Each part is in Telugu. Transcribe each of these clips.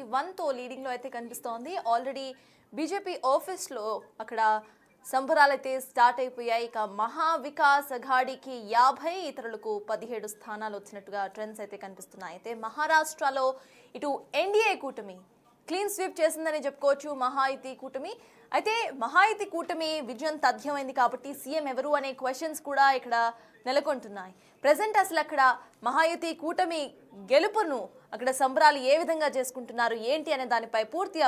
41 తో లీడింగ్ లో అయితే కనిపిస్తోంది. ఆల్రెడీ బీజేపీ ఆఫీస్ లో అక్కడ సంబరాలైతే స్టార్ట్ అయిపోయాయి. ఇక మహా వికాస్ అఘాడీకి 50, ఇతరులకు 17 స్థానాలు వచ్చినట్టుగా ట్రెండ్స్ అయితే కనిపిస్తున్నాయి. అయితే మహారాష్ట్రలో ఇటు ఎన్డీఏ కూటమి క్లీన్ స్వీప్ చేసిందని చెప్పుకోవచ్చు మహాయుతి కూటమి. అయితే మహాయుతి కూటమి విజయం తథ్యమైంది కాబట్టి సీఎం ఎవరు అనే క్వశ్చన్స్ కూడా ఇక్కడ నెలకొంటున్నాయి. ప్రెసెంట్ అసలు అక్కడ మహాయుతి కూటమి గెలుపును అక్కడ సంబరాలు ఏ విధంగా చేసుకుంటున్నారు ఏంటి అనే దానిపై పూర్తి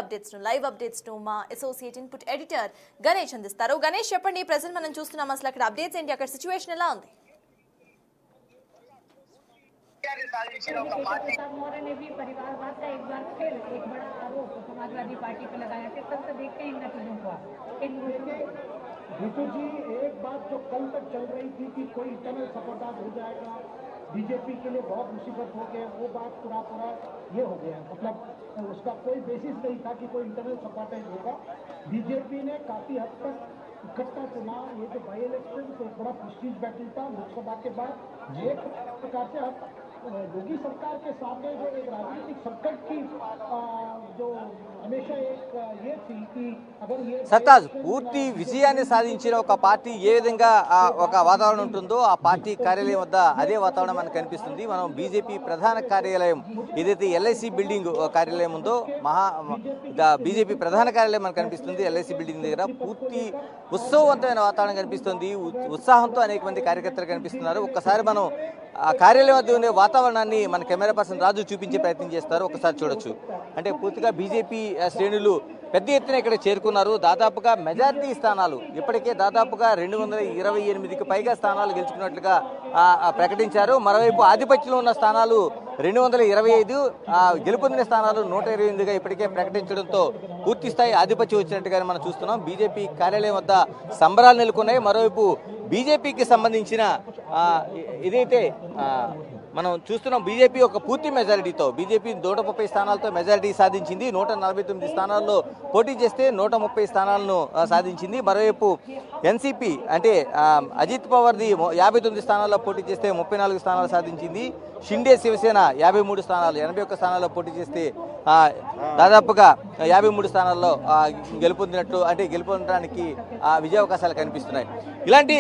లైవ్ అప్డేట్స్ ను మా అసోసియేట్ ఇన్పుట్ ఎడిటర్ గణేష్ అందిస్తారు. గణేష్ చెప్పండి, ప్రెసెంట్ మనం చూస్తున్నాం అసలు అక్కడ అప్డేట్స్ ఏంటి, అక్కడ సిచ్యువేషన్ ఎలా ఉంది? प्रताप मौर्य ने भी परिवारवाद का एक बार फिर एक बड़ा आरोप समाजवादी पार्टी पर लगाया। किस तरह से देखते हैं इन नतीजों को? ऋतु जी, एक बात जो कल तक चल रही थी कि कोई इंटरनल सपोर्टाज हो जाएगा, बीजेपी के लिए बहुत मुसीबत हो गया, वो बात पूरा ये हो गया। मतलब उसका कोई बेसिस नहीं था कि कोई इंटरनल सपोर्टेज होगा। बीजेपी ने काफी हद तक इकट्ठा चुनाव, ये जो बाई इलेक्शन एक बड़ा प्रेस्टीज बैटल था लोकसभा के बाद, एक प्रकार से योगी सरकार के सामने जो एक राजनीतिक संकट की जो हमेशा एक ये थी कि अगर ये సర్తాజ్ పూర్తి విజయాన్ని సాధించిన ఒక పార్టీ ఏ విధంగా ఒక వాతావరణం ఉంటుందో ఆ పార్టీ కార్యాలయం వద్ద అదే వాతావరణం మనకు కనిపిస్తుంది. మనం బీజేపీ ప్రధాన కార్యాలయం ఏదైతే ఎల్ఐసి బిల్డింగ్ కార్యాలయం ఉందో బీజేపీ ప్రధాన కార్యాలయం మనకు కనిపిస్తుంది. ఎల్ఐసి బిల్డింగ్ దగ్గర పూర్తి ఉత్సవవంతమైన వాతావరణం కనిపిస్తుంది. ఉత్సాహంతో అనేక మంది కార్యకర్తలు కనిపిస్తున్నారు. ఒక్కసారి మనం ఆ కార్యాలయం వద్ద ఉండే వాతావరణాన్ని మన కెమెరా పర్సన్ రాజు చూపించే ప్రయత్నం చేస్తారు. ఒకసారి చూడొచ్చు. అంటే పూర్తిగా బీజేపీ శ్రేణులు పెద్ద ఎత్తున ఇక్కడ చేరుకున్నారు. దాదాపుగా మెజారిటీ స్థానాలు ఇప్పటికే దాదాపుగా 228కి పైగా స్థానాలు గెలుచుకున్నట్లుగా ప్రకటించారు. మరోవైపు ఆధిపత్యంలో ఉన్న స్థానాలు 225, గెలుపొందిన స్థానాలు 128గా ఇప్పటికే ప్రకటించడంతో పూర్తి స్థాయి ఆధిపత్యం వచ్చినట్టుగానే మనం చూస్తున్నాం. బీజేపీ కార్యాలయం వద్ద సంబరాలు నెలకొన్నాయి. మరోవైపు బీజేపీకి సంబంధించిన ఏదైతే మనం చూస్తున్నాం, బీజేపీ ఒక పూర్తి మెజారిటీతో బీజేపీ 130 స్థానాలతో మెజారిటీ సాధించింది. 149 స్థానాల్లో పోటీ చేస్తే 130 స్థానాలను సాధించింది. మరోవైపు ఎన్సీపీ అంటే అజిత్ పవార్ది 59 స్థానాల్లో పోటీ చేస్తే 34 స్థానాలు సాధించింది. షిండే శివసేన 53 స్థానాలు 81 స్థానాల్లో పోటీ చేస్తే దాదాపుగా 53 స్థానాల్లో గెలుపొందినట్టు, అంటే గెలుపొందడానికి విజయావకాశాలు కనిపిస్తున్నాయి. ఇలాంటి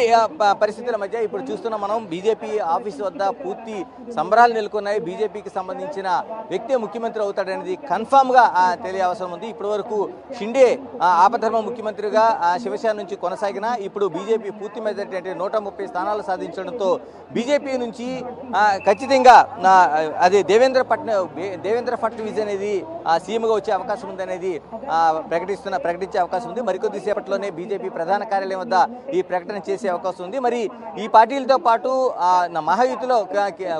పరిస్థితుల మధ్య ఇప్పుడు చూస్తున్నాం మనం బీజేపీ ఆఫీస్ వద్ద పూర్తి సంబరాలు నెలకొన్నాయి. బీజేపీకి సంబంధించిన వ్యక్తి ముఖ్యమంత్రి అవుతాడనేది కన్ఫామ్గా తెలియ అవసరం ఉంది. ఇప్పటి వరకు షిండే ఆపధర్మ ముఖ్యమంత్రిగా శివసేన నుంచి కొనసాగిన ఇప్పుడు బీజేపీ పూర్తి మెజారిటీ అంటే 130 స్థానాలు సాధించడంతో బీజేపీ నుంచి ఖచ్చితంగా అదే దేవేంద్ర ఫడ్నవీస్ అనేది సీఎంగా వచ్చే అవకాశం ఉందనేది ప్రకటించే అవకాశం ఉంది. మరికొద్ది సేపట్లోనే బీజేపీ ప్రధాన కార్యాలయం వద్ద ఈ ప్రకటన చేసే అవకాశం ఉంది. మరి ఈ పార్టీలతో పాటు మహాయుతిలో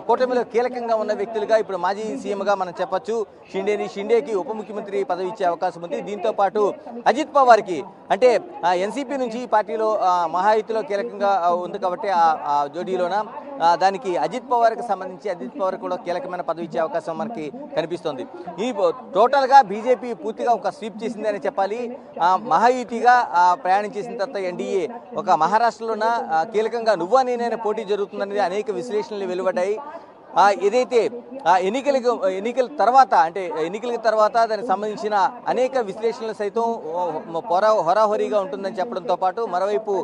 కూటమిలో కీలకంగా ఉన్న వ్యక్తులుగా ఇప్పుడు మాజీ సీఎంగా మనం చెప్పొచ్చు షిండేకి ఉప ముఖ్యమంత్రి పదవి ఇచ్చే అవకాశం ఉంది. దీంతో పాటు అజిత్ పవార్కి అంటే ఎన్సీపీ నుంచి ఈ పార్టీలో మహాయుతిలో కీలకంగా ఉంది కాబట్టి ఆ జోడీలోన దానికి అజిత్ పవార్కి సంబంధించి అజిత్ పవార్ కూడా కీలకమైన పదవి ఇచ్చే అవకాశం మనకి కనిపిస్తోంది. ఈ టోటల్గా బీజేపీ పూర్తిగా ఒక స్వీప్ చేసింది అని చెప్పాలి. మహాయుతిగా ప్రయాణం చేసిన తర్వాత ఎన్డీఏ ఒక మహారాష్ట్రలోన కీలకంగా నువ్వా నేనైనా పోటీ జరుగుతుందనేది అనేక విశ్లేషణలు వెలువడ్డాయి. ఏదైతే ఎన్నికల తర్వాత దానికి సంబంధించిన అనేక విశ్లేషణలు సైతం హోరాహోరీగా ఉంటుందని చెప్పడంతో పాటు మరోవైపు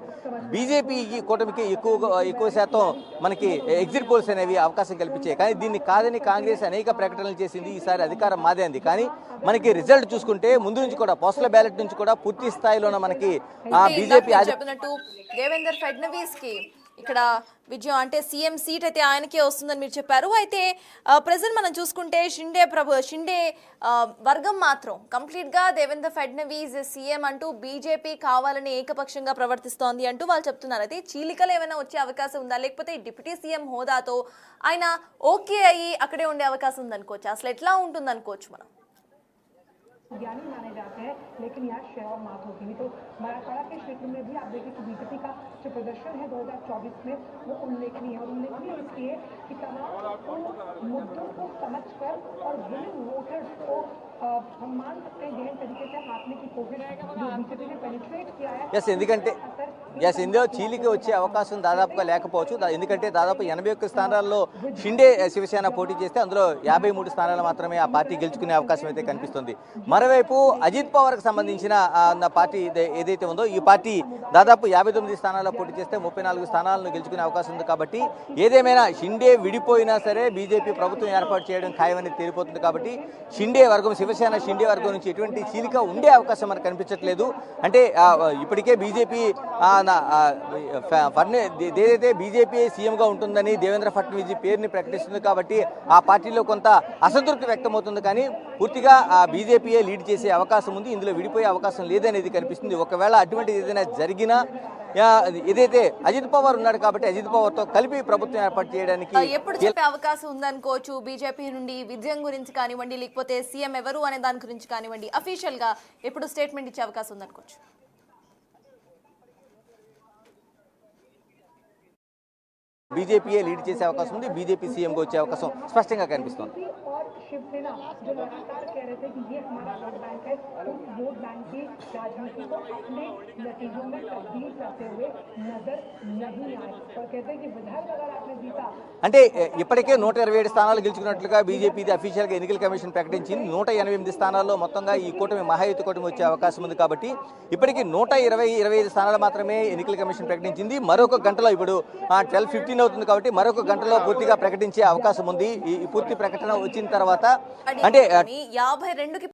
బీజేపీ కూటమికి ఎక్కువ శాతం మనకి ఎగ్జిట్ పోల్స్ అనేవి అవకాశం కల్పించాయి. కానీ దీన్ని కాదని కాంగ్రెస్ అనేక ప్రకటనలు చేసింది. ఈసారి అధికారం మాదే అంది. కానీ మనకి రిజల్ట్ చూసుకుంటే ముందు నుంచి కూడా పోస్టల్ బ్యాలెట్ నుంచి కూడా పూర్తి స్థాయిలోనే మనకి బీజేపీ చెప్పినట్టు దేవేంద్ర ఫడ్నవీస్ కి ఇక్కడ విజయం అంటే సీఎం సీట్ అయితే ఆయనకే వస్తుందని మీరు చెప్పారు. అయితే ప్రెసెంట్ మనం చూసుకుంటే షిండే వర్గం మాత్రం కంప్లీట్ గా దేవేంద్ర ఫడ్నవీస్ సీఎం అంటూ బీజేపీ కావాలని ఏకపక్షంగా ప్రవర్తిస్తోంది అంటూ వాళ్ళు చెప్తున్నారు. అయితే చీలికలు ఏమైనా వచ్చే అవకాశం ఉందా, లేకపోతే డిప్యూటీ సీఎం హోదాతో ఆయన ఓకే అయ్యి అక్కడే ఉండే అవకాశం ఉందనుకోవచ్చు? అసలు ఎట్లా ఉంటుంది అనుకోవచ్చు మనం? ज्ञानी माने जाते हैं, लेकिन यहाँ शेर और मात होती है। तो मराठवाड़ा के क्षेत्र में भी आप देखिए कि बीजेपी का जो प्रदर्शन है 2024 में वो उल्लेखनीय है। और उल्लेखनीय इसलिए कि तमाम मुद्दों को समझकर और विलिंग वोटर्स को हम मान सकते हैं गहन तरीके से हाथने की कोशिश जो बीजेपी ने पेनिट्रेट किया है। ఇందులో చీలిక వచ్చే అవకాశం దాదాపుగా లేకపోవచ్చు. ఎందుకంటే దాదాపు 81 స్థానాల్లో షిండే శివసేన పోటీ చేస్తే అందులో 53 స్థానాలు మాత్రమే ఆ పార్టీ గెలుచుకునే అవకాశం అయితే కనిపిస్తుంది. మరోవైపు అజిత్ పవార్కి సంబంధించిన పార్టీ ఏదైతే ఉందో ఈ పార్టీ దాదాపు 59 స్థానాల్లో పోటీ చేస్తే 34 స్థానాలను గెలుచుకునే అవకాశం ఉంది. కాబట్టి ఏదేమైనా షిండే విడిపోయినా సరే బీజేపీ ప్రభుత్వం ఏర్పాటు చేయడం ఖాయమని తేలిపోతుంది. కాబట్టి షిండే వర్గం శివసేన షిండే వర్గం నుంచి ఎటువంటి చీలిక ఉండే అవకాశం మనకు కనిపించట్లేదు. అంటే ఇప్పటికే బీజేపీ ఏదైతే బీజేపీ సీఎంగా ఉంటుందని దేవేంద్ర ఫడ్నవీస్ పేరుని ప్రకటిస్తుంది. కాబట్టి ఆ పార్టీలో కొంత అసంతృప్తి వ్యక్తమవుతుంది. కానీ పూర్తిగా ఆ బీజేపీయే లీడ్ చేసే అవకాశం ఉంది. ఇందులో విడిపోయే అవకాశం లేదనేది కనిపిస్తుంది. ఒకవేళ అటువంటిది ఏదైనా జరిగినా ఏదైతే అజిత్ పవార్ ఉన్నాడు కాబట్టి అజిత్ పవార్ తో కలిపి ప్రభుత్వం ఏర్పాటు చేయడానికి ఎప్పుడు చెప్పే అవకాశం ఉందనుకోవచ్చు. బీజేపీ నుండి విజయం గురించి కానివ్వండి, లేకపోతే సీఎం ఎవరు అనే దాని గురించి కానివ్వండి, అఫీషియల్ గా ఎప్పుడు స్టేట్మెంట్ ఇచ్చే అవకాశం ఉందనుకోవచ్చు. బీజేపీయే లీడ్ చేసే అవకాశం ఉంది. బీజేపీ సీఎంగా వచ్చే అవకాశం స్పష్టంగా కనిపిస్తుంది. और शिवसेना जो लगातार कह रहे थे कि ये हमारा वोट बैंक है, उस वोट बैंक की राजनीति को अपने नतीजों में तब्दील करते हुए नजर नहीं आए और कहते हैं कि विधायक अगर आपने जीता అంటే ఇప్పటికే 127 స్థానాలు గెలుచుకున్నట్లుగా బీజేపీ అఫీషియల్గా ఎన్నికల కమిషన్ ప్రకటించింది. 188 స్థానాల్లో మొత్తంగా ఈ కూటమి మహాయుతి కూటమి వచ్చే అవకాశం ఉంది. కాబట్టి ఇప్పటికీ 125 స్థానాలు మాత్రమే ఎన్నికల కమిషన్ ప్రకటించింది. మరొక గంటలో ఇప్పుడు 12:15 అవుతుంది. కాబట్టి మరొక గంటలో పూర్తిగా ప్రకటించే అవకాశం ఉంది. ఈ పూర్తి ప్రకటన వచ్చిన తర్వాత అంటే 52కి